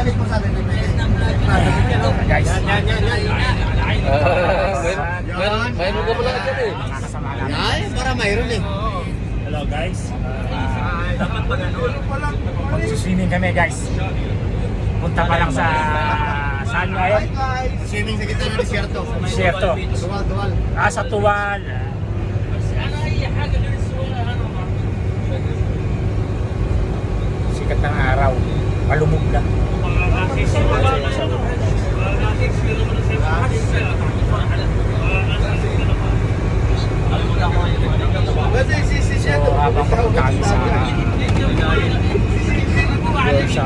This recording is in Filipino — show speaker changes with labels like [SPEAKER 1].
[SPEAKER 1] balik mo sa atin.
[SPEAKER 2] Guys.
[SPEAKER 3] Mayroon ka pala dyan eh.
[SPEAKER 1] Ay, para mayroon eh.
[SPEAKER 2] Hello guys. Magsuswimming kami guys. Punta pa lang sa saan ngayon?
[SPEAKER 1] Swimming sa gitna ng desierto.
[SPEAKER 2] Desierto.
[SPEAKER 1] Duwal.
[SPEAKER 2] Sa Tuwal. Sikat ng araw. Malumog na. So habang pagkain sa doon sa